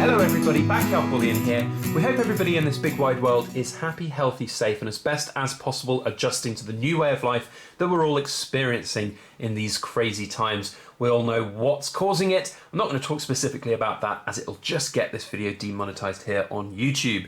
Hello everybody, Backyard Bullion here. We hope everybody in this big wide world is happy, healthy, safe and as best as possible adjusting to the new way of life that we're all experiencing in these crazy times. We all know what's causing it. I'm not going to talk specifically about that as it'll just get this video demonetized here on YouTube.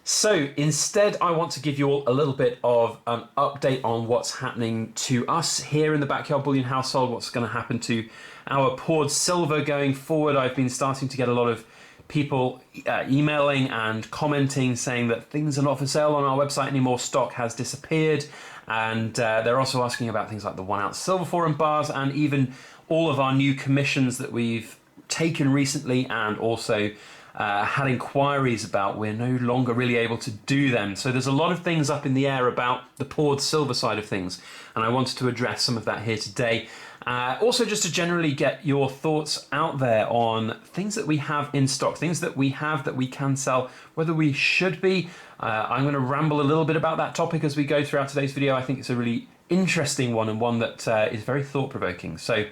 So instead I want to give you all a little bit of an update on what's happening to us here in the Backyard Bullion household, what's going to happen to our poured silver going forward. I've been starting to get a lot of people emailing and commenting saying that things are not for sale on our website anymore, stock has disappeared, and they're also asking about things like the 1 ounce silver forum bars and even all of our new commissions that we've taken recently and also had inquiries about. We're no longer really able to do them. So there's a lot of things up in the air about the poured silver side of things, and I wanted to address some of that here today. Also just to generally get your thoughts out there on things that we have in stock, things that we have that we can sell, whether we should be. I'm going to ramble a little bit about that topic as we go throughout today's video. I think it's a really interesting one and one that is very thought-provoking. So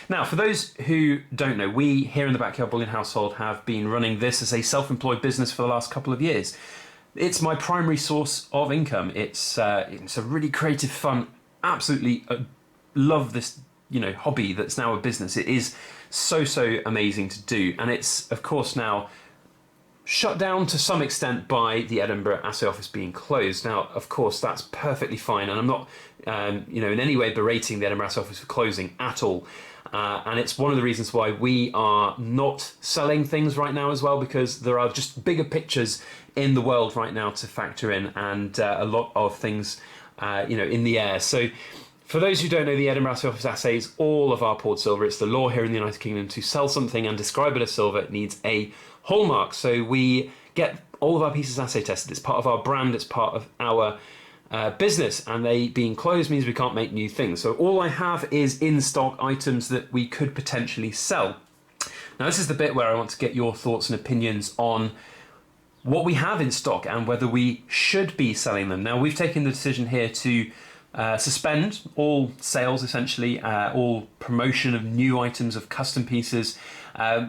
now, for those who don't know, we here in the Backyard Bullion household have been running this as a self-employed business for the last couple of years. It's my primary source of income. It's a really creative, fun, absolutely love this hobby that's now a business. It is so amazing to do, and it's of course now shut down to some extent by the Edinburgh assay office being closed. Now, of course, that's perfectly fine, and I'm not in any way berating the Edinburgh assay office for closing at all. And it's one of the reasons why we are not selling things right now as well, because there are just bigger pictures in the world right now to factor in, and a lot of things in the air. So for those who don't know, the Edinburgh Assay Office assays all of our poured silver. It's the law here in the United Kingdom to sell something and describe it as silver. It needs a hallmark. So we get all of our pieces assay tested. It's part of our brand. It's part of our business. And they being closed means we can't make new things. So all I have is in-stock items that we could potentially sell. Now, this is the bit where I want to get your thoughts and opinions on what we have in stock and whether we should be selling them. Now, we've taken the decision here to suspend all sales, essentially, all promotion of new items, of custom pieces.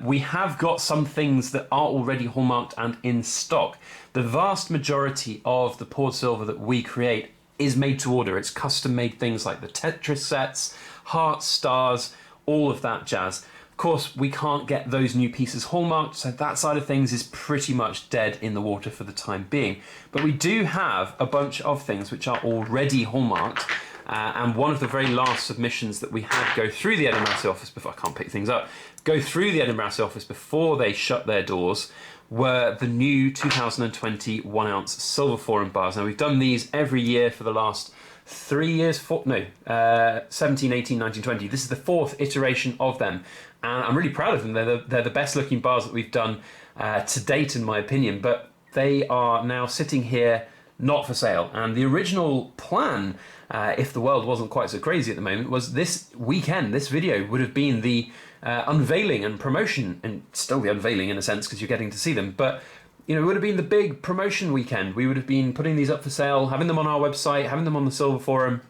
We have got some things that are already hallmarked and in stock. The vast majority of the poured silver that we create is made to order. It's custom made things like the Tetris sets, hearts, stars, all of that jazz. Of course, we can't get those new pieces hallmarked, so that side of things is pretty much dead in the water for the time being. But we do have a bunch of things which are already hallmarked, and one of the very last submissions that we had go through the Edinburgh Assay Office before, I can't pick things up, go through the Edinburgh Assay Office before they shut their doors, were the new 2020 1 ounce silver forum bars. Now, we've done these every year for the last 3 years, 17, 18, 19, 20. This is the 4th iteration of them, and I'm really proud of them. They're the best looking bars that we've done to date, in my opinion, but they are now sitting here not for sale. And the original plan, if the world wasn't quite so crazy at the moment, was this weekend, this video would have been the unveiling and promotion, and still the unveiling in a sense because you're getting to see them, but it would have been the big promotion weekend. We would have been putting these up for sale, having them on our website, having them on the Silver Forum,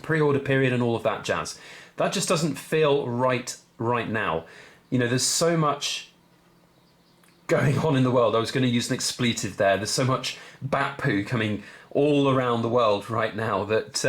pre-order period and all of that jazz. That just doesn't feel right now. There's so much going on in the world. I was going to use an expletive there. There's so much bat poo coming all around the world right now that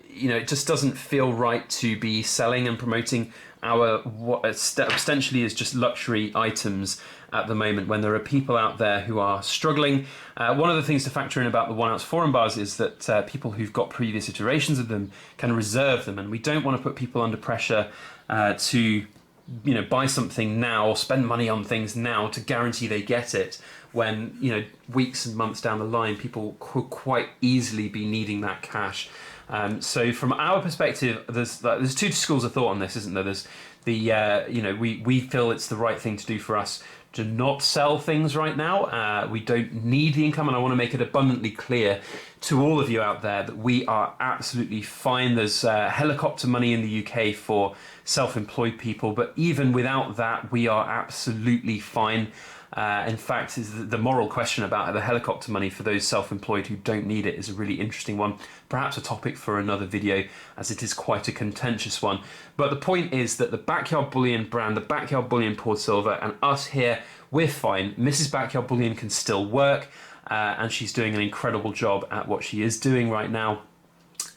it just doesn't feel right to be selling and promoting our what ostensibly is just luxury items at the moment, when there are people out there who are struggling. One of the things to factor in about the 1 ounce forum bars is that people who've got previous iterations of them can reserve them, and we don't want to put people under pressure to buy something now or spend money on things now to guarantee they get it, when weeks and months down the line people could quite easily be needing that cash. So from our perspective, there's two schools of thought on this, isn't there? There's the we feel it's the right thing to do for us to not sell things right now. We don't need the income, and I want to make it abundantly clear to all of you out there that we are absolutely fine. There's helicopter money in the UK for self-employed people, but even without that, we are absolutely fine. In fact, is the moral question about the helicopter money for those self-employed who don't need it is a really interesting one. Perhaps a topic for another video, as it is quite a contentious one. But the point is that the Backyard Bullion brand, the Backyard Bullion poured silver, and us here, we're fine. Mrs. Backyard Bullion can still work, and she's doing an incredible job at what she is doing right now.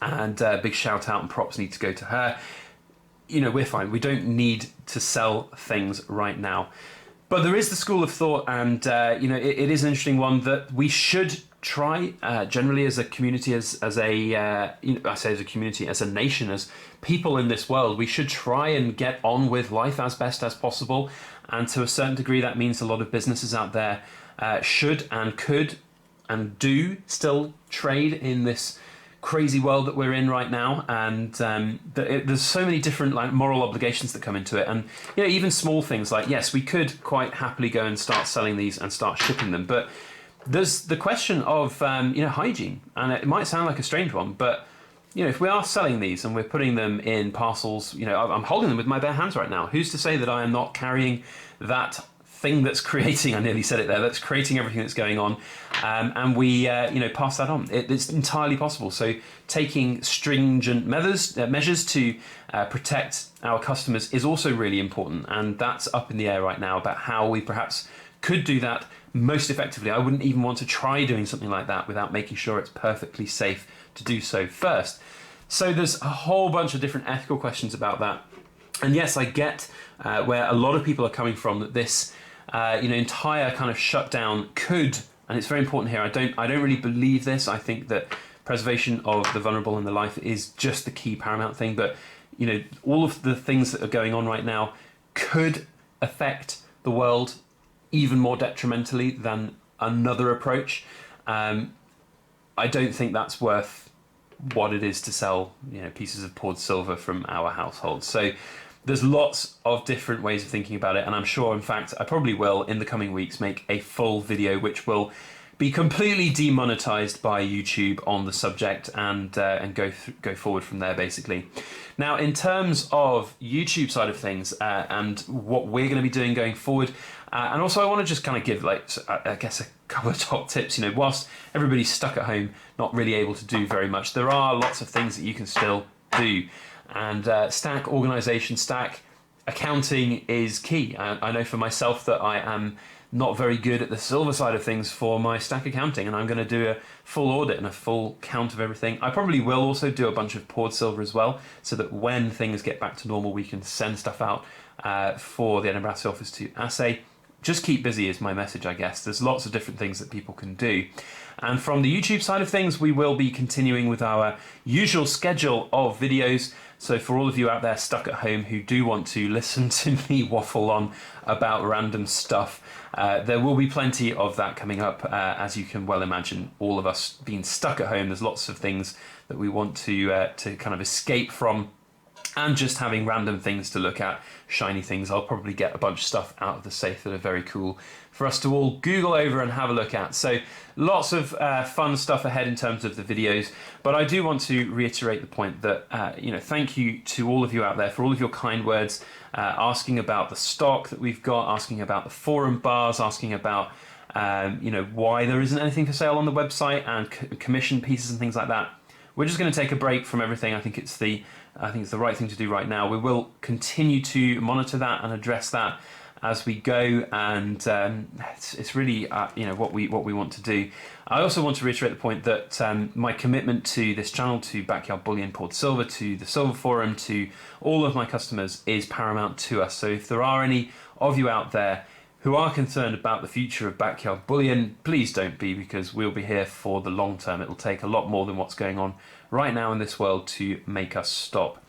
And big shout out and props need to go to her. You know, we're fine. We don't need to sell things right now. But there is the school of thought, and you know, it is an interesting one that we should try generally as a community, as a you know, I say as a community, as a nation, as people in this world, we should try and get on with life as best as possible. And to a certain degree, that means a lot of businesses out there should and could and do still trade in this crazy world that we're in right now, and there's so many different like moral obligations that come into it, and you know, even small things like, yes, we could quite happily go and start selling these and start shipping them, but there's the question of you know, hygiene, and it might sound like a strange one, but you know, if we are selling these and we're putting them in parcels, you know, I'm holding them with my bare hands right now. Who's to say that I am not carrying that thing that's creating, I nearly said it there, that's creating everything that's going on, and we you know, pass that on. It's entirely possible. So taking stringent measures to protect our customers is also really important, and that's up in the air right now about how we perhaps could do that most effectively. I wouldn't even want to try doing something like that without making sure it's perfectly safe to do so first. So there's a whole bunch of different ethical questions about that, and yes, I get where a lot of people are coming from, that this you know, entire kind of shutdown could, and it's very important here, I don't really believe this. I think that preservation of the vulnerable and the life is just the key paramount thing, but you know, all of the things that are going on right now could affect the world even more detrimentally than another approach. I don't think that's worth what it is to sell, you know, pieces of poured silver from our household. So there's lots of different ways of thinking about it, and I'm sure, in fact, I probably will in the coming weeks make a full video which will be completely demonetized by YouTube on the subject, and go forward from there, basically. Now, in terms of YouTube side of things and what we're going to be doing going forward, and also I want to just kind of give, like, I guess, a couple of top tips. You know, whilst everybody's stuck at home, not really able to do very much, there are lots of things that you can still do. And stack organisation, stack accounting is key. I know for myself that I am not very good at the silver side of things for my stack accounting, and I'm going to do a full audit and a full count of everything. I probably will also do a bunch of poured silver as well, so that when things get back to normal, we can send stuff out for the Edinburgh Assay office to assay. Just keep busy is my message, I guess. There's lots of different things that people can do. And from the YouTube side of things, we will be continuing with our usual schedule of videos. So for all of you out there stuck at home who do want to listen to me waffle on about random stuff, there will be plenty of that coming up. As you can well imagine, all of us being stuck at home, there's lots of things that we want to kind of escape from, and just having random things to look at, shiny things. I'll probably get a bunch of stuff out of the safe that are very cool for us to all Google over and have a look at. So lots of fun stuff ahead in terms of the videos, but I do want to reiterate the point that you know, thank you to all of you out there for all of your kind words, asking about the stock that we've got, asking about the forum bars, asking about you know, why there isn't anything for sale on the website, and commission pieces and things like that. We're just going to take a break from everything. I think it's the right thing to do right now. We will continue to monitor that and address that as we go, and it's really you know, what we want to do. I also want to reiterate the point that my commitment to this channel, to Backyard Bullion Poured Silver, to the Silver Forum, to all of my customers is paramount to us. So if there are any of you out there who are concerned about the future of Backyard Bullion, please don't be, because we'll be here for the long term. It'll take a lot more than what's going on right now in this world to make us stop.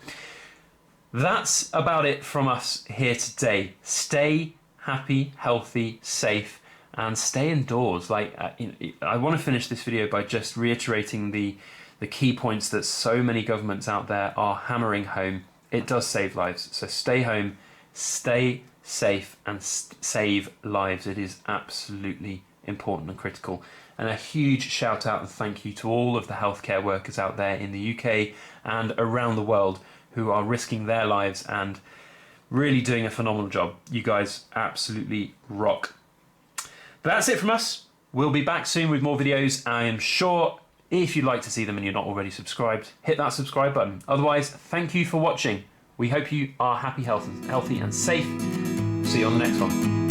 That's about it from us here today. Stay happy, healthy, safe, and stay indoors. Like you know, I want to finish this video by just reiterating the key points that so many governments out there are hammering home. It does save lives. So stay home, stay safe, and save lives. It is absolutely important and critical. And a huge shout out and thank you to all of the healthcare workers out there in the UK and around the world who are risking their lives and really doing a phenomenal job. You guys absolutely rock. But that's it from us. We'll be back soon with more videos. I am sure if you'd like to see them and you're not already subscribed, hit that subscribe button. Otherwise, thank you for watching. We hope you are happy, healthy and safe. See you on the next one.